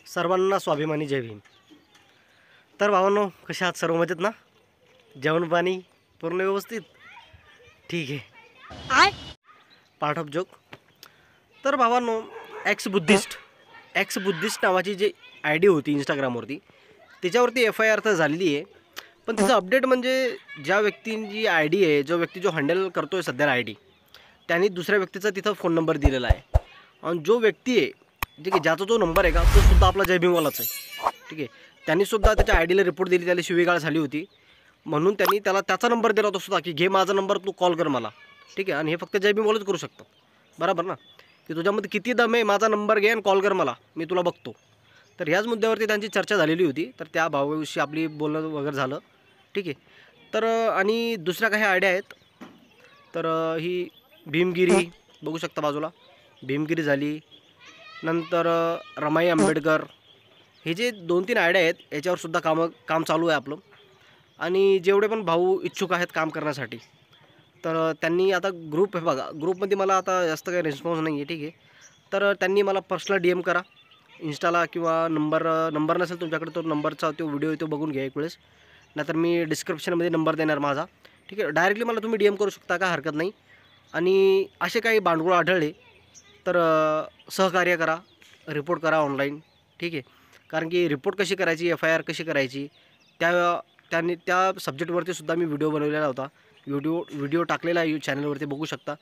सर्वांना स्वाभिमानी जय भीम। तर भावांनो, कशा आहात? सर्व मजेत ना? जेवण पाणी पूर्ण व्यवस्थित? ठीक आहे। Part of joke. तर भावांनो, एक्स बुद्धिस्ट नावाची जी ID होती इंस्टाग्रामवरती, त्याच्यावरती FIR तर झालेली आहे, पण तिचं अपडेट म्हणजे ज्या व्यक्तींची ID आहे, जो व्यक्ती जो हँडल करतो आहे सध्याला ID, त्यांनी दुसऱ्या व्यक्तीचा तिथं फोन नंबर दिलेला आहे. आणि जो व्यक्ती आहे ठीक आहे, ज्याचा जो नंबर आहे का, तो सुद्धा आपला जय भीमवालाच आहे. ठीक आहे, त्यांनीसुद्धा त्याच्या IDला रिपोर्ट दिली, त्याला शिवीगाळ झाली होती, म्हणून त्यांनी त्याला त्याचा नंबर दिला होता सुद्धा, की घे माझा नंबर, तू कॉल कर मला. ठीक आहे, आणि हे फक्त जय भीमवालाच करू शकतात, बरोबर ना? की तुझ्यामध्ये किती दम आहे, माझा नंबर घे आणि कॉल कर मला, मी तुला बघतो. तर ह्याच मुद्द्यावरती त्यांची चर्चा झालेली होती. तर त्या भावाविषयी आपली बोलणं वगैरे झालं. ठीक आहे, तर आणि दुसऱ्या काही आयडिया आहेत. तर ही भीमगिरी बघू शकता बाजूला, भीमगिरी झाली. नंतर रमाई आंबेडकर, हे जे 2-3 आयडिया आहेत, याच्यावरसुद्धा काम चालू आहे आपलं. आणि जेवढे पण भाऊ इच्छुक आहेत काम करण्यासाठी, तर त्यांनी आता ग्रुप आहे बघा, ग्रुपमध्ये मला आता जास्त काही रिस्पॉन्स नाही आहे. ठीक आहे, तर त्यांनी मला पर्सनल DM करा इंस्टाला, किंवा नंबर नसेल तुमच्याकडे, तो नंबरचा तो व्हिडिओ तो बघून घ्या एक वेळेस, नाहीतर मी डिस्क्रिप्शनमध्ये नंबर देणार माझा. ठीक आहे, डायरेक्टली मला तुम्ही DM करू शकता, का हरकत नाही. आणि असे काही भांडवल आढळले तर सहकार्य करा, रिपोर्ट करा ऑनलाईन. ठीक आहे, कारण की रिपोर्ट कशी करायची, FIR कशी करायची, त्या सब्जेक्टवरती सुद्धा मी व्हिडिओ बनवलेला होता. व्हिडिओ टाकलेला आहे चॅनलवरती, बघू शकता.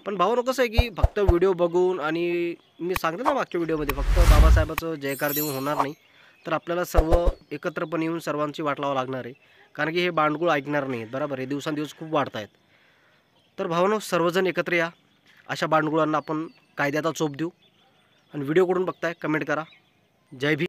पण भावांनो, कसं आहे की फक्त व्हिडिओ बघून, आणि मी सांगतो ना मागच्या व्हिडिओमध्ये, फक्त बाबासाहेबाचं जयकार देऊन होणार नाही. तर आपल्याला सर्व एकत्रपणे येऊन सर्वांची वाट लावावं लागणार आहे, कारण की हे बांडगुळ ऐकणार नाही आहेत, बरोबर. हे दिवसांदिवस खूप वाढत आहेत. तर भावांनो, सर्वजण एकत्र या, अशा बांडगुळांना आपण कायद्याचा चोप देऊ. आणि व्हिडिओ कुठून बघताय कमेंट करा. जय भीम.